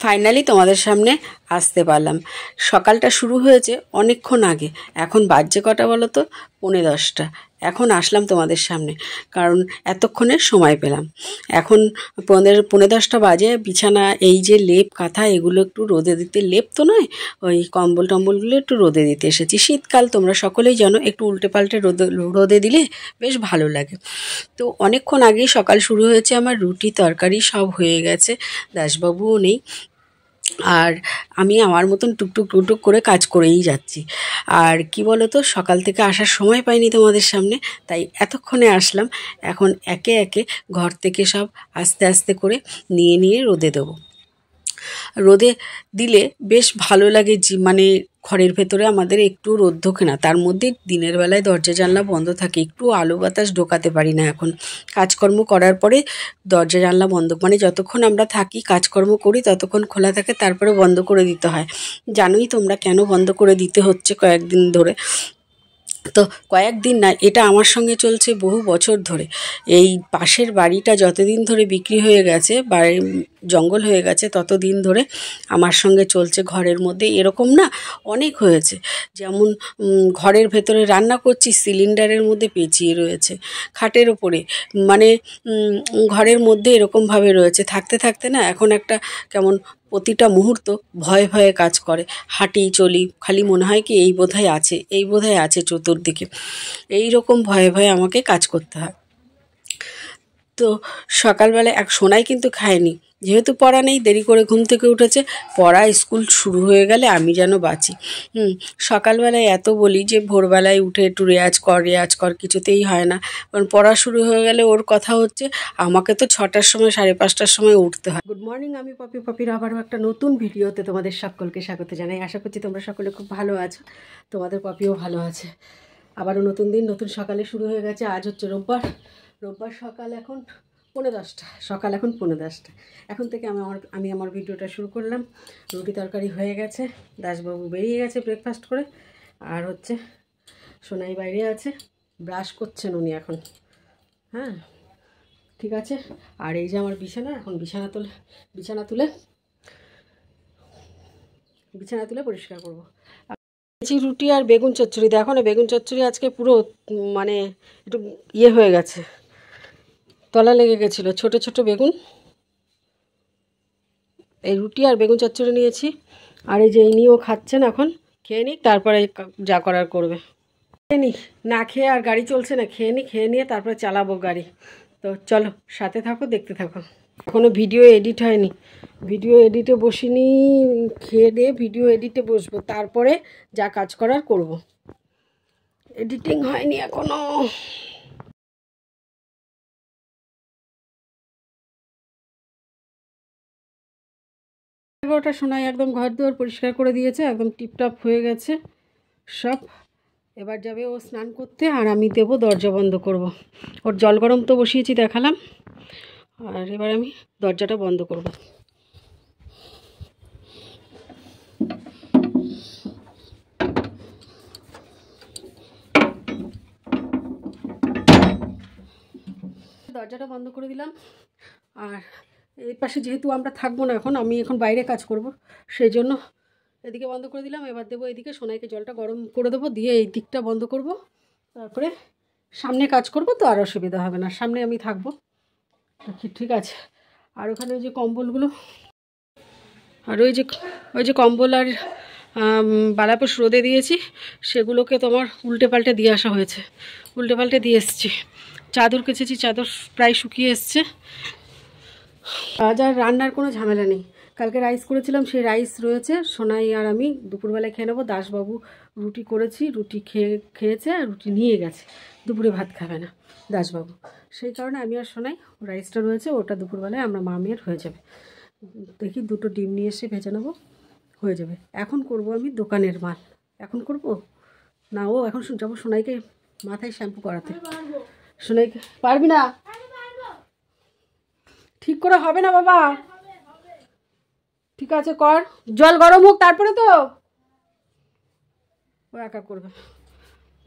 Finally তোমাদের সামনে আসতে পারলাম। সকালটা শুরু হয়েছে অনেকক্ষণ আগে, এখন বাজছে কটা বলো তো? 10:45। এখন আসলাম তোমাদের সামনে, কারণ এতক্ষণে সময় পেলাম। এখন 10:45 বাজে। বিছানা, এই যে লেপ কাঁথা, এগুলো একটু রোদে দিতে, লেপ তো নয়, ওই কম্বল টম্বলগুলো একটু রোদে দিতে এসেছি। শীতকাল তোমরা সকলেই জানো, একটু উল্টে পাল্টে রোদে দিলে বেশ ভালো লাগে। তো অনেকক্ষণ আগেই সকাল শুরু হয়েছে আমার। রুটি তরকারি সব হয়ে গেছে, দাসবাবুও নেই, আর আমি আমার মতন টুকটুক টুকটুক করে কাজ করেই যাচ্ছি। আর কি বলো তো, সকাল থেকে আসার সময় পাইনি তোমাদের সামনে, তাই এতক্ষণে আসলাম। এখন একে একে ঘর থেকে সব আস্তে আস্তে করে নিয়ে নিয়ে রোদে দেবো। রোদে দিলে বেশ ভালো লাগে, মানে ঘরের ভেতরে আমাদের একটু রোদ ঢোকে না, তার মধ্যে দিনের বেলায় দরজা জানলা বন্ধ থাকে, একটু আলো বাতাস ঢোকাতে পারি না। এখন কাজকর্ম করার পরে দরজা জানলা বন্ধ, মানে যতক্ষণ আমরা থাকি কাজকর্ম করি ততক্ষণ খোলা থাকে, তারপরে বন্ধ করে দিতে হয়। জানোই তোমরা কেন বন্ধ করে দিতে হচ্ছে কয়েকদিন ধরে। তো কয়েকদিন না, এটা আমার সঙ্গে চলছে বহু বছর ধরে। এই পাশের বাড়িটা যতদিন ধরে বিক্রি হয়ে গেছে, বাড়ি জঙ্গল হয়ে গেছে, ততদিন ধরে আমার সঙ্গে চলছে। ঘরের মধ্যে এরকম না অনেক হয়েছে, যেমন ঘরের ভেতরে রান্না করছি, সিলিন্ডারের মধ্যে পেঁচিয়ে রয়েছে, খাটের ওপরে, মানে ঘরের মধ্যে এরকমভাবে রয়েছে। থাকতে থাকতে না এখন একটা কেমন প্রতিটা মুহূর্ত ভয়ে ভয়ে কাজ করে। হাঁটি চলি, খালি মনে হয় কি এই বোধহয় আছে, এই বোধহয় আছে চতুর্দিকে, এই রকম ভয়ে ভয়ে আমাকে কাজ করতে হয়। তো সকালবেলা সোনাই কিন্তু খায়নি, যেহেতু পড়া নেই, দেরি করে ঘুম থেকে উঠেছে। পড়া স্কুল শুরু হয়ে গেলে আমি যেন বাঁচি। সকালবেলায় এত বলি যে ভোরবেলায় উঠে একটু রেয়াজ কর, কিছুতেই হয় না। কারণ পড়া শুরু হয়ে গেলে ওর কথা হচ্ছে আমাকে তো 6টার সময়, 5:30টার সময় উঠতে হয়। গুড মর্নিং, আমি পপির আবারও একটা নতুন ভিডিওতে তোমাদের সকলকে স্বাগত জানাই। আশা করছি তোমরা সকলে খুব ভালো আছো, তোমাদের পপিও ভালো আছে। আবারও নতুন দিন, নতুন সকালে শুরু হয়ে গেছে। আজ হচ্ছে রোববার সকাল এখন 10:45, সকাল এখন 10:45। এখন থেকে আমি আমার ভিডিওটা শুরু করলাম। রুটি তরকারি হয়ে গেছে, দাসবাবু বেরিয়ে গেছে ব্রেকফাস্ট করে, আর হচ্ছে সোনাই বাইরে আছে, ব্রাশ করছেন উনি এখন। হ্যাঁ, ঠিক আছে। আর এই যে আমার বিছানা, এখন বিছানা তুলে পরিষ্কার করবো। রুটি আর বেগুন চচ্চড়ি, দেখো না বেগুন চচ্চড়ি আজকে পুরো মানে একটু ইয়ে হয়ে গেছে, তলা লেগে গেছিলো। ছোট ছোট বেগুন, এই রুটি আর বেগুন চচ্চড়ি নিয়েছি। আর এই যে এই নিয়েও খাচ্ছেন, এখন খেয়ে নিক, তারপরে যা করার করবে। খেয়ে নিই, না খেয়ে আর গাড়ি চলছে না। খেয়ে নিয়ে তারপরে চালাবো গাড়ি। তো চলো সাথে থাকো, দেখতে থাকো। এখনও ভিডিও এডিট হয়নি, ভিডিও এডিটে বসিনি। খেয়ে দিয়ে ভিডিও এডিটে বসবো, তারপরে যা কাজ করার করব। এডিটিং হয়নি এখনো। ওটা শোনাই একদম ঘর দুয়ার পরিষ্কার করে দিয়েছে, একদম টিপটপ হয়ে গেছে সব। এবার যাবে ও স্নান করতে, আর আমি দেবো, দরজা বন্ধ করব। ওর জল গরম তো বসিয়েছি দেখালাম, আর এবার আমি দরজাটা বন্ধ করব। দরজাটা বন্ধ করে দিলাম। আর এই পাশে যেহেতু আমরা থাকবো না, আমি এখন বাইরে কাজ করব, সেই জন্য এদিকে বন্ধ করে দিলাম। এবার দেবো এদিকে, সোনাইকে জলটা গরম করে দেবো, দিয়ে এই দিকটা বন্ধ করব, তারপরে সামনে কাজ করব। তো আর অসুবিধা হবে না, সামনে আমি থাকবো, ঠিক আছে। আর ওখানে ওই যে কম্বলগুলো, আর ওই যে কম্বল আর বালাপোষ রোদে দিয়েছি, সেগুলোকে তোমার উল্টে পাল্টে দিয়ে আসা হয়েছে, উল্টে পাল্টে দিয়ে এসছি। চাদর কেচেছি, চাদর প্রায় শুকিয়ে এসছে। আজ আর রান্নার কোনো ঝামেলা নেই। কালকে রাইস করেছিলাম, সেই রাইস রয়েছে। সোনাই আর আমি দুপুরবেলায় খেয়ে নেবো। দাসবাবু রুটি করেছি, রুটি খেয়েছে, আর রুটি নিয়ে গেছে, দুপুরে ভাত খাবে না দাসবাবু, সেই কারণে আমি আর সোনাই রাইসটা রয়েছে, ওটা দুপুরবেলায় আমরা মা মেয়ের হয়ে যাবে। দেখি 2টো ডিম নিয়ে এসে ভেজে নেবো, হয়ে যাবে। এখন করব আমি দোকানের মাল, এখন করব না, ও এখন যাবো সোনাইকে মাথায় শ্যাম্পু করাতে। সোনাইকে পারবি না, ঠিক করে হবে না বাবা, ঠিক আছে কর, জল গরম হোক তারপরে তো ও একা করবে।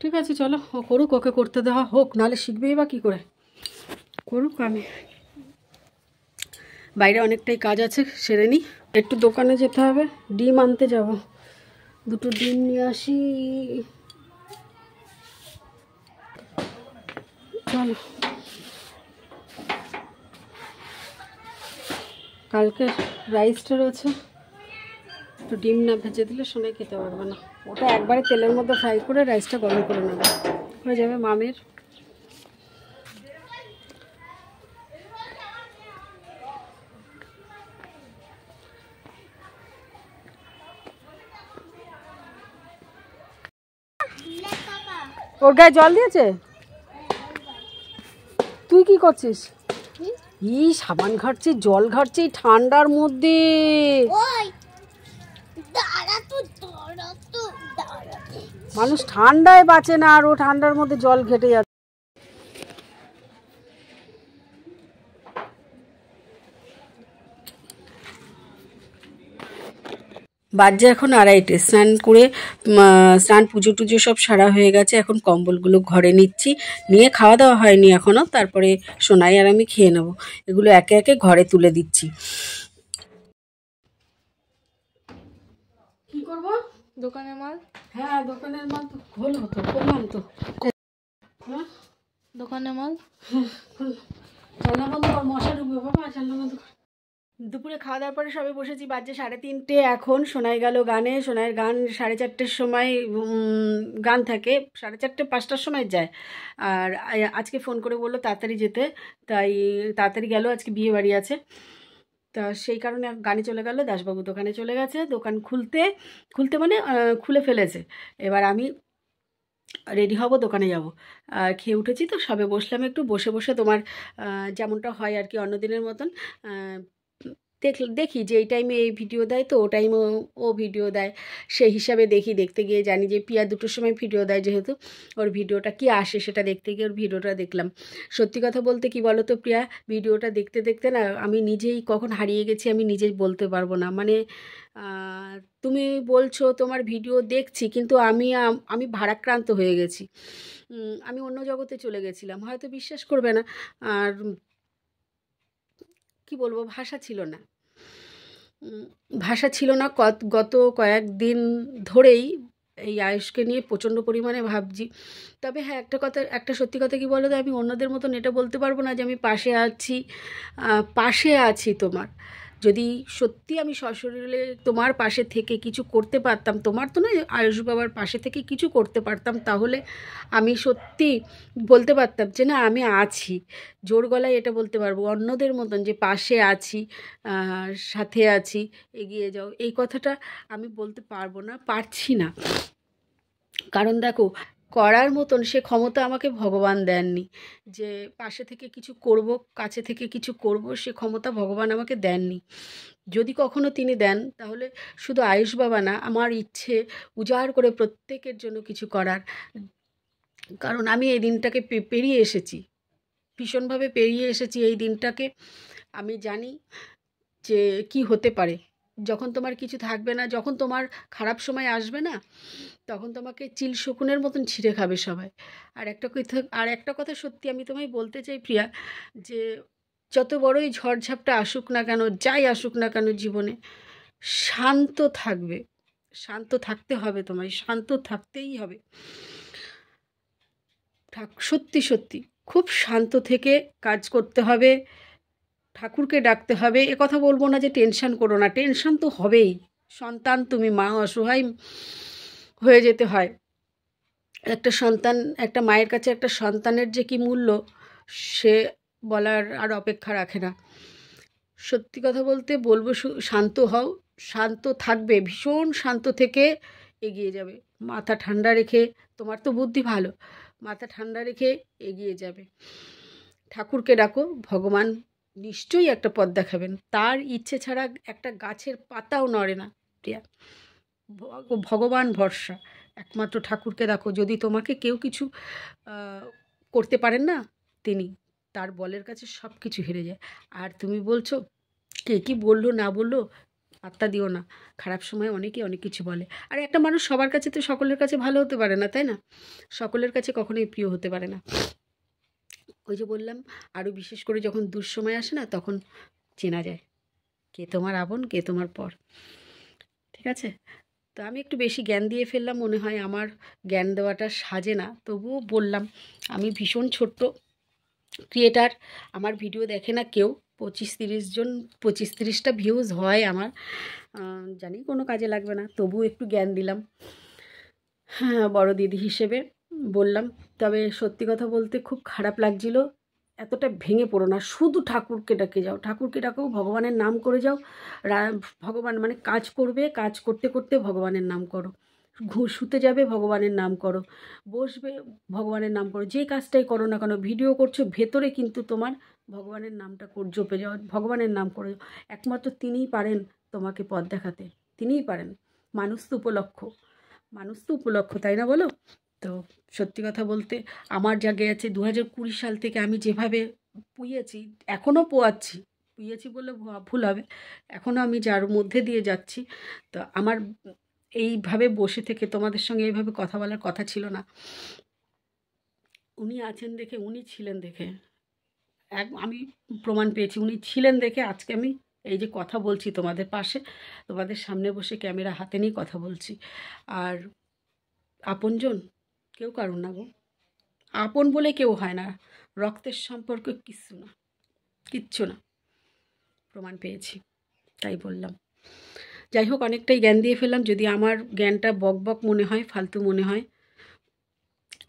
ঠিক আছে চলো, ও করুক, ওকে করতে দেওয়া হোক, নাহলে শিখবেই বা কী করে, করুক। আমি বাইরে অনেকটাই কাজ আছে, সেরে নিই। একটু দোকানে যেতে হবে, ডিম আনতে যাব, দুটো ডিম নিয়ে আসি। চলো, কালকে রাইসটা রয়েছে, একটু ডিম না ভেজে দিলে সোনাই খেতে পারবে না। ওটা একবারে তেলের মধ্যে ফ্রাই করে রাইসটা গরম করে নেবে, হয়ে যাবে মামের। ওর গায়ে জল দিয়েছে? তুই কি করছিস? ই সাবান ঘাটছিস, জল ঘাটছিস ঠান্ডার মধ্যে। মানুষ ঠান্ডায় বাঁচে না, আর ও ঠান্ডার মধ্যে জল ঘেটে যাচ্ছে। বাজে এখন 2:30, স্নান করে স্নান পুজো টুজো সব সারা হয়ে গেছে। এখন কম্বলগুলো ঘরে নিচ্ছি, নিয়ে খাওয়া দাওয়া হয়নি এখনও, তারপরে সোনাই আর আমি খেয়ে নেবো। এগুলো একে একে ঘরে তুলে দিচ্ছি। কি করব? দোকানের মাল। হ্যাঁ দোকানের মাল তো খোলো, তো করলাম তো। হ্যাঁ দোকানের মাল জানলা বন্ধ কর, মশা ঢুকবে বাবা, জানলা বন্ধ কর। দুপুরে খাওয়া দাওয়ার পরে সবে বসেছি, বাজে 3:30 এখন। শোনাই গেল গানে, শোনাইয়ের গান 4:30-র সময় গান থাকে, 4:30 5টার সময় যায়। আর আজকে ফোন করে বললো তাড়াতাড়ি যেতে, তাই তাড়াতাড়ি গেল, আজকে বিয়ে বাড়ি আছে। তা সেই কারণে গানে চলে গেল, দাসবাবু দোকানে চলে গেছে, দোকান খুলতে মানে খুলে ফেলেছে। এবার আমি রেডি হব, দোকানে যাব। আর খেয়ে উঠেছি তো, সবে বসলাম, একটু বসে বসে তোমার যেমনটা হয় আর কি অন্যদিনের মতন দেখি যে এই টাইমে এই ভিডিও দেয়, তো ও টাইমে ও ভিডিও দেয়, সেই হিসাবে দেখতে গিয়ে জানি যে পিয়া 2টোর সময় ভিডিও দেয়, যেহেতু ওর ভিডিওটা কি আসে সেটা দেখতে গিয়ে ওর ভিডিওটা দেখলাম। সত্যি কথা বলতে কি বলো তো প্রিয়া, ভিডিওটা দেখতে দেখতে না আমি নিজেই কখন হারিয়ে গেছি আমি নিজেই বলতে পারবো না। মানে তুমি বলছো তোমার ভিডিও দেখছি, কিন্তু আমি ভারাক্রান্ত হয়ে গেছি, আমি অন্য জগতে চলে গেছিলাম, হয়তো বিশ্বাস করবে না। আর কি বলবো, ভাষা ছিল না। গত কয়েকদিন ধরেই এই আয়ুষকে নিয়ে প্রচণ্ড পরিমাণে ভাবছি। তবে হ্যাঁ, একটা সত্যি কথা কি বলো তো, আমি অন্যদের মতন এটা বলতে পারবো না যে আমি পাশে আছি তোমার। যদি সত্যি আমি সশরীরে তোমার পাশে থেকে কিছু করতে পারতাম, তোমার তো নয়, আয়ুষ বাবার পাশে থেকে কিছু করতে পারতাম, তাহলে আমি সত্যি বলতে পারতাম যে না আমি আছি, জোর গলায় এটা বলতে পারবো অন্যদের মতন যে পাশে আছি, সাথে আছি, এগিয়ে যাও, এই কথাটা আমি বলতে পারছি না। কারণ দেখো, করার মতন সে ক্ষমতা আমাকে ভগবান দেননি, যে পাশে থেকে কিছু করব, কাছে থেকে কিছু করব, সে ক্ষমতা ভগবান আমাকে দেননি। যদি কখনো তিনি দেন, তাহলে শুধু আয়ুষ বাবা না, আমার ইচ্ছে উজাড় করে প্রত্যেকের জন্য কিছু করার। কারণ আমি এই দিনটাকে পেরিয়ে এসেছি, ভীষণভাবে পেরিয়ে এসেছি এই দিনটাকে। আমি জানি যে কি হতে পারে, যখন তোমার কিছু থাকবে না, যখন তোমার খারাপ সময় আসবে না, তখন তোমাকে চিল শকুনের মতন ছিঁড়ে খাবে সবাই। আর একটা কথা সত্যি আমি তোমায় বলতে চাই প্রিয়া, যে যত বড়ই ঝড়ঝাপটা আসুক না কেন, যাই আসুক না কেন জীবনে, শান্ত থাকতে হবে, তোমায় শান্ত থাকতেই হবে। সত্যি খুব শান্ত থেকে কাজ করতে হবে, ঠাকুরকে ডাকতে হবে। এ কথা বলবো না যে টেনশান করো না, টেনশান তো হবেই, সন্তান তুমি, মা, অসহায় হয়ে যেতে হয়। একটা মায়ের কাছে একটা সন্তানের যে কি মূল্য, সে বলার আর অপেক্ষা রাখে না। সত্যি কথা বলতে বলবো, শান্ত হও, শান্ত থাকবে, ভীষণ শান্ত থেকে এগিয়ে যাবে, মাথা ঠান্ডা রেখে। তোমার তো বুদ্ধি ভালো, মাথা ঠান্ডা রেখে এগিয়ে যাবে। ঠাকুরকে ডাকো, ভগবান নিশ্চয়ই একটা পথ দেখাবেন, তার ইচ্ছে ছাড়া একটা গাছের পাতাও নড়ে না প্রিয়া। ভগবান ভরসা, একমাত্র ঠাকুরকে দেখো। যদি তোমাকে কেউ কিছু করতে পারেন না, তিনি, তার বলের কাছে সব কিছু হেরে যায়। আর তুমি বলছো কে কি বললো না বললো, পাত্তা দিও না, খারাপ সময় অনেকে অনেক কিছু বলে। আর একটা মানুষ সবার কাছে তো সকলের কাছে ভালো হতে পারে না, তাই না? সকলের কাছে কখনোই প্রিয় হতে পারে না। ওই যে বললাম, আরও বিশেষ করে যখন দুঃসময় আসে না, তখন চেনা যায় কে তোমার আপন কে তোমার পর। ঠিক আছে, তো আমি একটু বেশি জ্ঞান দিয়ে ফেললাম মনে হয়, আমার জ্ঞান দেওয়াটা সাজে না, তবুও বললাম। আমি ভীষণ ছোট্ট ক্রিয়েটার, আমার ভিডিও দেখে না কেউ, 25-30 জন, 25-30টা ভিউজ হয় আমার, জানি কোনো কাজে লাগবে না, তবুও একটু জ্ঞান দিলাম। হ্যাঁ, বড় দিদি হিসেবে বললাম। তবে সত্যি কথা বলতে খুব খারাপ লাগছিল। এতটা ভেঙে পড়ো না, শুধু ঠাকুরকে ডাকে যাও, ঠাকুরকে ডাকো, ভগবানের নাম করে যাও। ভগবান মানে কাজ করবে, কাজ করতে করতে ভগবানের নাম করো, শুতে যাবে ভগবানের নাম করো, বসবে ভগবানের নাম করো, যে কাজটাই করো না কেন, ভিডিও করছো ভেতরে কিন্তু তোমার ভগবানের নামটা জপে যাও, ভগবানের নাম করে যাও। একমাত্র তিনিই পারেন তোমাকে পথ দেখাতে, তিনিই পারেন। মানুষ তো উপলক্ষ, মানুষ তো উপলক্ষ, তাই না বলো? তো সত্যি কথা বলতে আমার জায়গায় আছে 2020 সাল থেকে আমি যেভাবে পুইয়েছি, এখনও পোয়াচ্ছি, পুইয়েছি বলে ভুল হবে, এখনও আমি যার মধ্যে দিয়ে যাচ্ছি। তো আমার এইভাবে বসে থেকে তোমাদের সঙ্গে এইভাবে কথা বলার কথা ছিল না। উনি আছেন দেখে, উনি ছিলেন দেখে, আমি প্রমাণ পেয়েছি উনি ছিলেন দেখে আজকে আমি এই যে কথা বলছি তোমাদের পাশে, তোমাদের সামনে বসে ক্যামেরা হাতে নিয়ে কথা বলছি। আর আপনজন কেউ কারণ না গো, আপন বলে কেউ হয় না, রক্তের সম্পর্ক কিচ্ছু না, কিচ্ছু না, প্রমাণ পেয়েছি, তাই বললাম। যাই হোক, অনেকটাই জ্ঞান দিয়ে ফেললাম, যদি আমার জ্ঞানটা বক বক মনে হয়, ফালতু মনে হয়,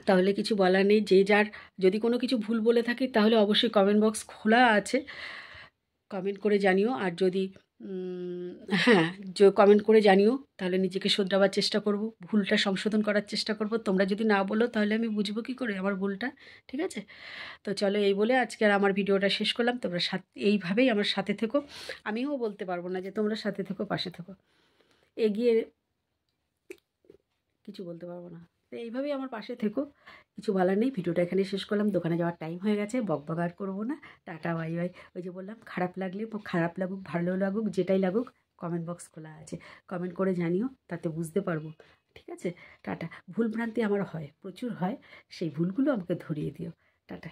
তাহলে কিছু বলার নেই। যে যার যদি কোনো কিছু ভুল বলে থাকি তাহলে অবশ্যই কমেন্ট বক্স খোলা আছে, কমেন্ট করে জানিও। আর যদি হ্যাঁ, কমেন্ট করে জানিও, তাহলে নিজেকে শোধরাবার চেষ্টা করব, ভুলটা সংশোধন করার চেষ্টা করব। তোমরা যদি না বলো তাহলে আমি বুঝবো কী করে আমার ভুলটা, ঠিক আছে? তো চলো, এই বলে আজকে আর আমার ভিডিওটা শেষ করলাম। তোমরা এইভাবেই আমার সাথে থেকো, আমিও বলতে পারবো না যে তোমরা সাথে থেকো, পাশে থেকো, এগিয়ে কিছু বলতে পারবো না, তো এইভাবেই আমার পাশে থেকো। কিছু বলার নেই, ভিডিওটা এখানে শেষ করলাম, দোকানে যাওয়ার টাইম হয়ে গেছে, বকবক আর করবো না, টাটা বাই বাই। ওই যে বললাম, খারাপ লাগলে খারাপ লাগুক, ভালো লাগুক, যেটাই লাগুক, কমেন্ট বক্স খোলা আছে, কমেন্ট করে জানিও, তাতে বুঝতে পারবো, ঠিক আছে? টাটা। ভুল ভ্রান্তি আমার হয়, প্রচুর হয়, সেই ভুলগুলো আমাকে ধরিয়ে দিও। টাটা।